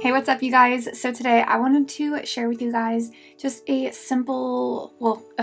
Hey, what's up you guys? So today I wanted to share with you guys just a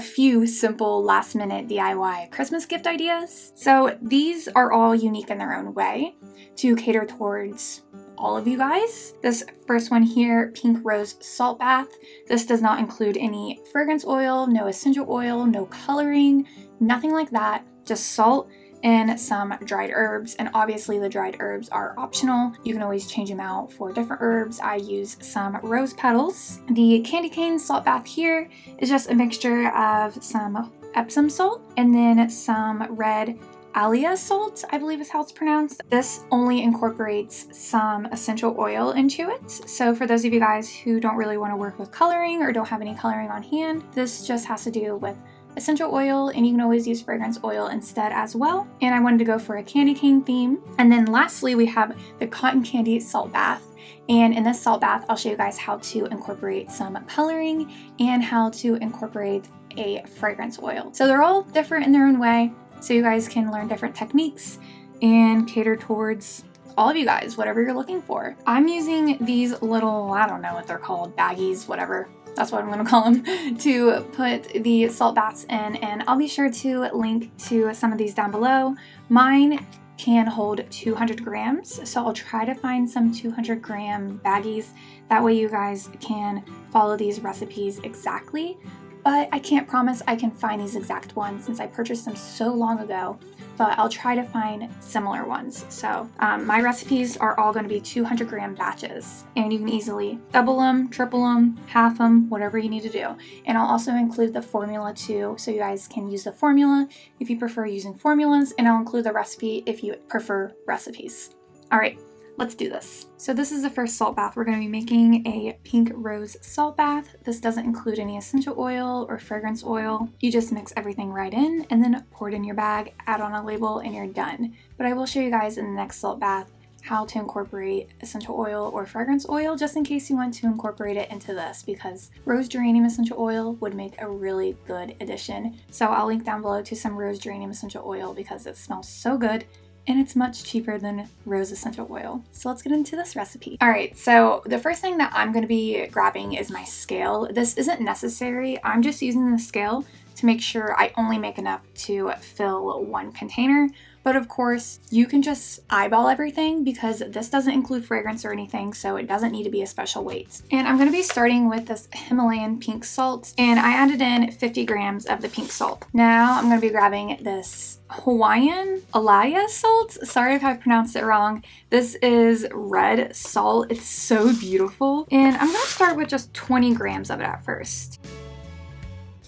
few simple last minute DIY Christmas gift ideas. So these are all unique in their own way to cater towards all of you guys. This first one here, Pink Rose Salt Bath. This does not include any fragrance oil, no essential oil, no coloring, nothing like that, just salt and some dried herbs, and obviously the dried herbs are optional. You can always change them out for different herbs. I use some rose petals. The candy cane salt bath here is just a mixture of some epsom salt and then some red alaea salt, I believe is how it's pronounced. This only incorporates some essential oil into it. So for those of you guys who don't really want to work with coloring or don't have any coloring on hand, this just has to do with essential oil, and you can always use fragrance oil instead as well. And I wanted to go for a candy cane theme. And then lastly, we have the cotton candy salt bath. And in this salt bath, I'll show you guys how to incorporate some coloring and how to incorporate a fragrance oil. So they're all different in their own way, so you guys can learn different techniques and cater towards all of you guys, whatever you're looking for. I'm using these little, I don't know what they're called, baggies, whatever. That's what I'm going to call them, to put the salt baths in, and I'll be sure to link to some of these down below. Mine can hold 200 grams, so I'll try to find some 200 gram baggies. That way you guys can follow these recipes exactly, but I can't promise I can find these exact ones since I purchased them so long ago, but I'll try to find similar ones. So my recipes are all going to be 200 gram batches, and you can easily double them, triple them, half them, whatever you need to do. And I'll also include the formula too, so you guys can use the formula if you prefer using formulas, and I'll include the recipe if you prefer recipes. All right, let's do this. So this is the first salt bath. We're going to be making a pink rose salt bath. This doesn't include any essential oil or fragrance oil. You just mix everything right in and then pour it in your bag, add on a label, and you're done. But I will show you guys in the next salt bath how to incorporate essential oil or fragrance oil, just in case you want to incorporate it into this, because rose geranium essential oil would make a really good addition. So I'll link down below to some rose geranium essential oil because it smells so good. And it's much cheaper than rose essential oil. So let's get into this recipe. All right, so the first thing that I'm gonna be grabbing is my scale. This isn't necessary. I'm just using the scale to make sure I only make enough to fill one container. But of course, you can just eyeball everything because this doesn't include fragrance or anything, so it doesn't need to be a special weight. And I'm gonna be starting with this Himalayan pink salt, and I added in 50 grams of the pink salt. Now I'm gonna be grabbing this Hawaiian alaea salt. Sorry if I pronounced it wrong. This is red salt. It's so beautiful. And I'm gonna start with just 20 grams of it at first.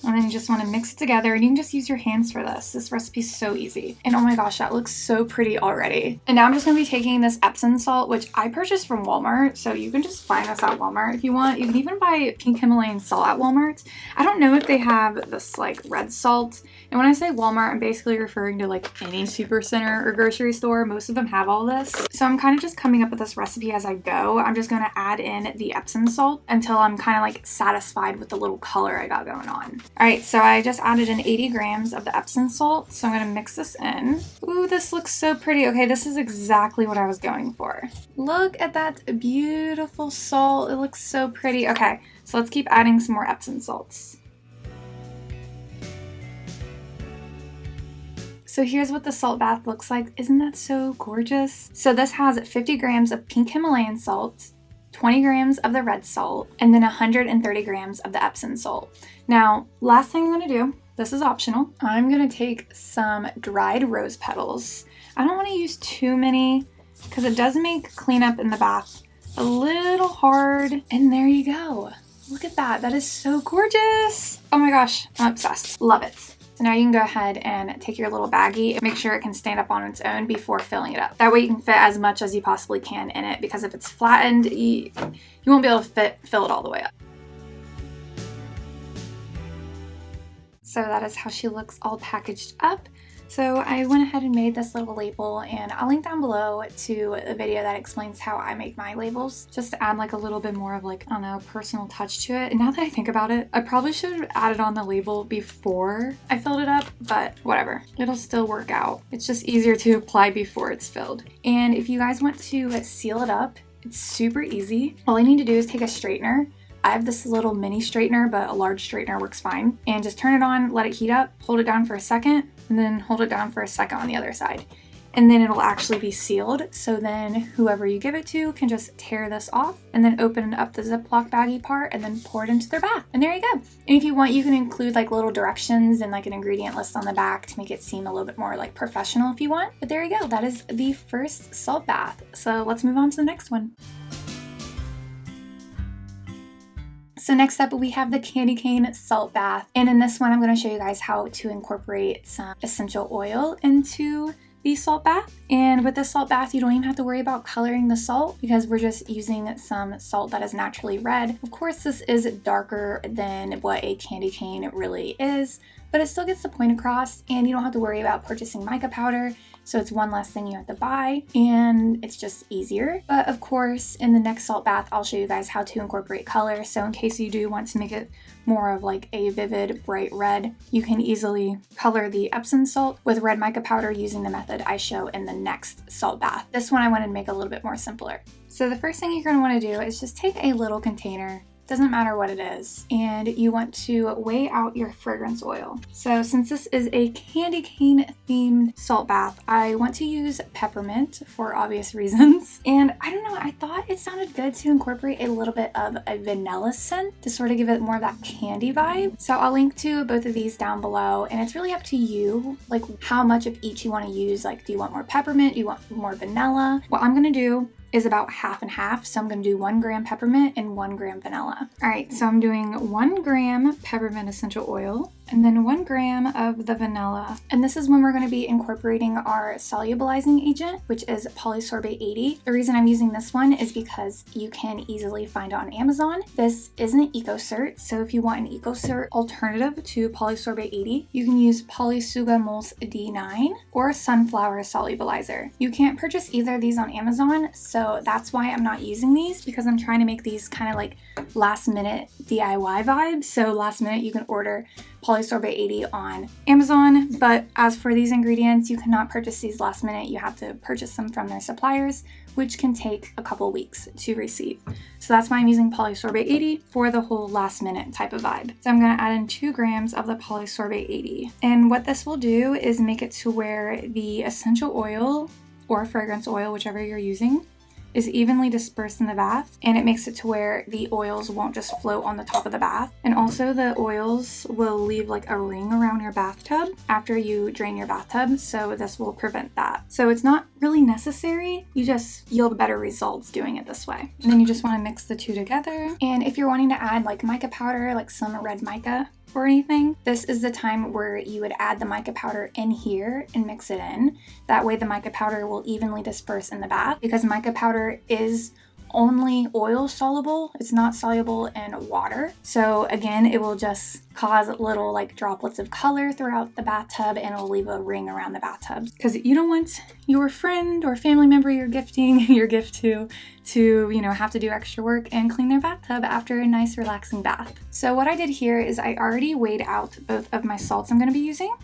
And then you just want to mix it together, and you can just use your hands for this. This recipe is so easy. And oh my gosh, that looks so pretty already. And now I'm just going to be taking this Epsom salt, which I purchased from Walmart. So you can just find this at Walmart if you want. You can even buy pink Himalayan salt at Walmart. I don't know if they have this like red salt. And when I say Walmart, I'm basically referring to like any super center or grocery store. Most of them have all this. So I'm kind of just coming up with this recipe as I go. I'm just going to add in the Epsom salt until I'm kind of like satisfied with the little color I got going on. All right, so I just added in 80 grams of the Epsom salt, so I'm gonna mix this in. Ooh, this looks so pretty. Okay, this is exactly what I was going for. Look at that beautiful salt. It looks so pretty. Okay, so let's keep adding some more Epsom salts. So here's what the salt bath looks like. Isn't that so gorgeous? So this has 50 grams of pink Himalayan salt, 20 grams of the red salt, and then 130 grams of the Epsom salt. Now, last thing I'm gonna do, this is optional. I'm gonna take some dried rose petals. I don't wanna use too many because it does make cleanup in the bath a little hard. And there you go. Look at that, that is so gorgeous. Oh my gosh, I'm obsessed, love it. So now you can go ahead and take your little baggie and make sure it can stand up on its own before filling it up. That way you can fit as much as you possibly can in it, because if it's flattened, you won't be able to fill it all the way up. So that is how she looks all packaged up. So I went ahead and made this little label, and I'll link down below to a video that explains how I make my labels, just to add like a little bit more of like, I don't know, personal touch to it. And now that I think about it, I probably should have added on the label before I filled it up, but whatever, it'll still work out. It's just easier to apply before it's filled. And if you guys want to seal it up, It's super easy. All I need to do is take a straightener. I have this little mini straightener, but a large straightener works fine. And just turn it on, let it heat up, hold it down for a second, and then hold it down for a second on the other side. And then it'll actually be sealed. So then whoever you give it to can just tear this off and then open up the Ziploc baggy part and then pour it into their bath. And there you go. And if you want, you can include like little directions and like an ingredient list on the back to make it seem a little bit more like professional if you want. But there you go. That is the first salt bath. So let's move on to the next one. So next up we have the candy cane salt bath. And in this one, I'm going to show you guys how to incorporate some essential oil into the salt bath. And with this salt bath, you don't even have to worry about coloring the salt because we're just using some salt that is naturally red. Of course, this is darker than what a candy cane really is, but it still gets the point across, and you don't have to worry about purchasing mica powder. So it's one less thing you have to buy, and it's just easier. But of course, in the next salt bath, I'll show you guys how to incorporate color. So in case you do want to make it more of like a vivid, bright red, you can easily color the Epsom salt with red mica powder using the method I show in the next salt bath. This one I wanted to make a little bit more simpler. So the first thing you're going to want to do is just take a little container. Doesn't matter what it is, and you want to weigh out your fragrance oil. So since this is a candy cane themed salt bath, I want to use peppermint for obvious reasons. And I don't know, I thought it sounded good to incorporate a little bit of a vanilla scent to sort of give it more of that candy vibe. So I'll link to both of these down below, and it's really up to you, like how much of each you want to use. Like, do you want more peppermint? Do you want more vanilla? What I'm gonna do is about half and half. So I'm going to do 1 gram peppermint and 1 gram vanilla. All right, so I'm doing 1 gram peppermint essential oil and then 1 gram of the vanilla. And this is when we're going to be incorporating our solubilizing agent, which is polysorbate 80. The reason I'm using this one is because you can easily find it on Amazon. This isn't EcoCert, so if you want an EcoCert alternative to polysorbate 80, you can use Polysugamols D9 or sunflower solubilizer. You can't purchase either of these on Amazon, so that's why I'm not using these, because I'm trying to make these kind of like last minute DIY vibes. So last minute you can order polysorbate 80 on Amazon, but as for these ingredients, you cannot purchase these last minute. You have to purchase them from their suppliers, which can take a couple weeks to receive. So that's why I'm using polysorbate 80 for the whole last minute type of vibe. So I'm going to add in 2 grams of the polysorbate 80. And what this will do is make it to where the essential oil or fragrance oil, whichever you're using, is evenly dispersed in the bath, and it makes it to where the oils won't just float on the top of the bath. And also the oils will leave like a ring around your bathtub after you drain your bathtub, so this will prevent that. So it's not really necessary, you just yield better results doing it this way. And then you just want to mix the two together. And if you're wanting to add like mica powder, like some red mica or anything, this is the time where you would add the mica powder in here and mix it in. That way the mica powder will evenly disperse in the bath, because mica powder is only oil soluble. It's not soluble in water. So again, it will just cause little like droplets of color throughout the bathtub, and it'll leave a ring around the bathtub, because you don't want your friend or family member you're gifting your gift to have to do extra work and clean their bathtub after a nice relaxing bath. So what I did here is I already weighed out both of my salts I'm going to be using.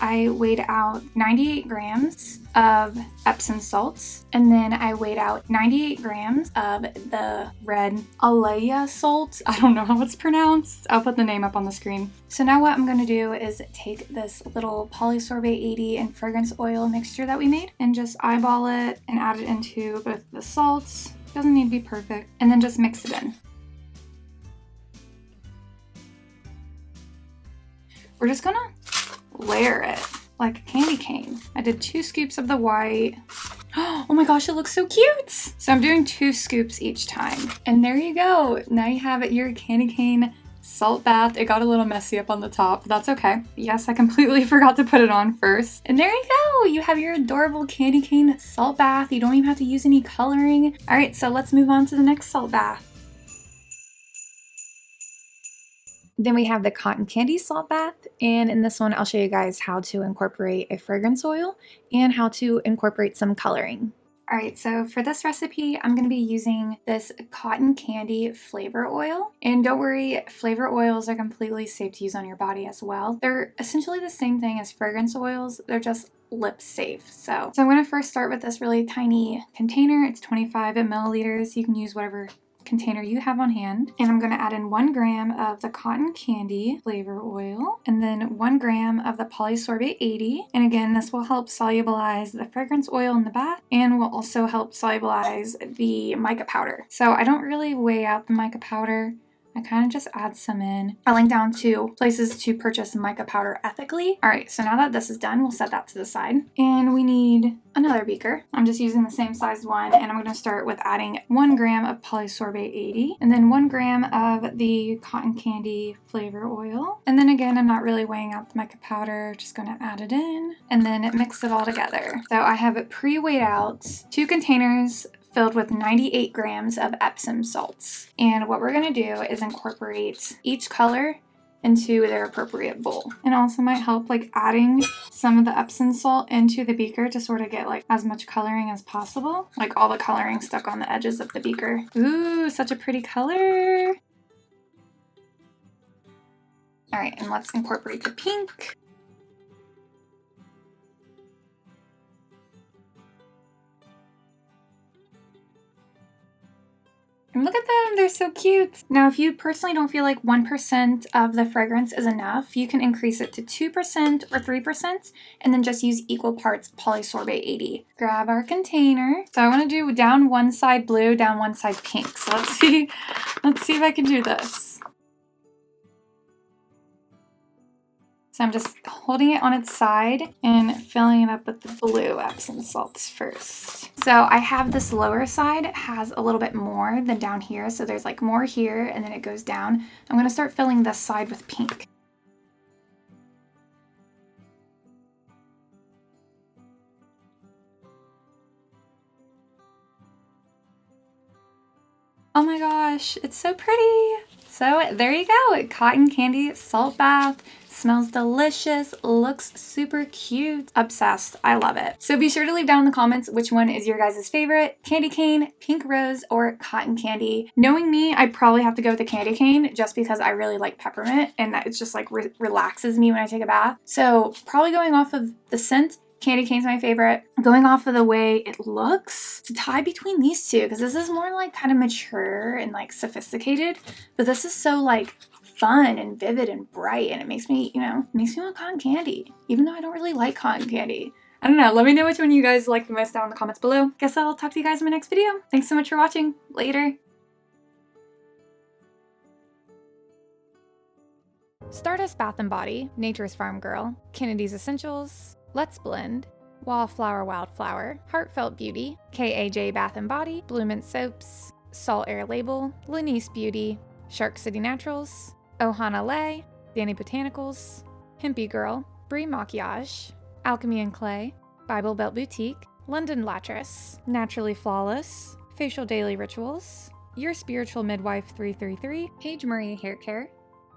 I weighed out 98 grams of Epsom salts, and then I weighed out 98 grams of the red alaea salt. I don't know how it's pronounced. I'll put the name up on the screen. So now what I'm going to do is take this little polysorbate 80 and fragrance oil mixture that we made and just eyeball it and add it into both the salts. Doesn't need to be perfect. And then just mix it in. We're just gonna layer it like a candy cane. I did 2 scoops of the white. Oh my gosh, it looks so cute. So I'm doing 2 scoops each time. And there you go. Now you have your candy cane salt bath. It got a little messy up on the top, but that's okay. Yes, I completely forgot to put it on first. And there you go. You have your adorable candy cane salt bath. You don't even have to use any coloring. All right, so let's move on to the next salt bath. Then we have the cotton candy salt bath, and in this one I'll show you guys how to incorporate a fragrance oil and how to incorporate some coloring. All right, so for this recipe, I'm going to be using this cotton candy flavor oil. And don't worry, flavor oils are completely safe to use on your body as well. They're essentially the same thing as fragrance oils. They're just lip safe. So I'm going to first start with this really tiny container. It's 25 milliliters. You can use whatever container you have on hand, and I'm going to add in 1 gram of the cotton candy flavor oil and then 1 gram of the polysorbate 80, and again this will help solubilize the fragrance oil in the bath and will also help solubilize the mica powder. So I don't really weigh out the mica powder. I kind of just add some in. I'll link down to places to purchase mica powder ethically. All right, so now that this is done, we'll set that to the side. And we need another beaker. I'm just using the same size one, and I'm gonna start with adding 1 gram of polysorbate 80, and then 1 gram of the cotton candy flavor oil. And then again, I'm not really weighing out the mica powder, just gonna add it in, and then mix it all together. So I have pre-weighed out 2 containers filled with 98 grams of epsom salts. And what we're gonna do is incorporate each color into their appropriate bowl. And also might help like adding some of the epsom salt into the beaker to sort of get like as much coloring as possible. Like all the coloring stuck on the edges of the beaker. Ooh, such a pretty color. All right, and let's incorporate the pink. And look at them, they're so cute. Now, if you personally don't feel like 1% of the fragrance is enough, you can increase it to 2% or 3%, and then just use equal parts polysorbate 80. Grab our container. So I wanna do down one side blue, down one side pink. So let's see if I can do this. So I'm just holding it on its side and filling it up with the blue Epsom salts first. So I have this lower side, it has a little bit more than down here. So there's like more here and then it goes down. I'm gonna start filling this side with pink. Oh my gosh, it's so pretty. So there you go, cotton candy salt bath. Smells delicious, looks super cute. Obsessed, I love it. So be sure to leave down in the comments which one is your guys' favorite, candy cane, pink rose, or cotton candy. Knowing me, I probably have to go with the candy cane just because I really like peppermint and that it's just like relaxes me when I take a bath. So probably going off of the scent, candy cane's my favorite. Going off of the way it looks, it's a tie between these two because this is more like kind of mature and like sophisticated, but this is so like fun and vivid and bright, and it makes me, makes me want cotton candy, even though I don't really like cotton candy. I don't know, let me know which one you guys like the most down in the comments below. Guess I'll talk to you guys in my next video. Thanks so much for watching. Later. Stardust Bath & Body, Nature's Farm Girl, Kennedy's Essentials, LettsBlend, Wallflower Wildflower, Heartfelt Beauty, KAJ Bath & Body, Blue Mint Soaps, Salt Air Label, Lanice Beauty, Shark City Naturals, Ohana Lay, Danny Botanicals, Himpy Girl, Brie Maquillage, Alchemy and Clay, Bible Belt Boutique, London Latris, Naturally Flawless, Facial Daily Rituals, Your Spiritual Midwife 333, Paige Marie Hair Care,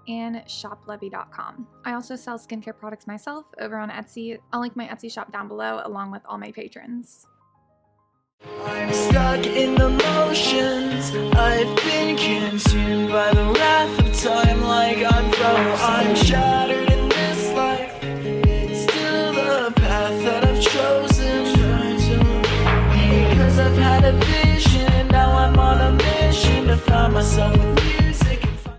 and shoplevy.com. I also sell skincare products myself over on Etsy. I'll link my Etsy shop down below along with all my patrons. I'm stuck in the motions. I've been consumed by the wrath of time like I'm frozen.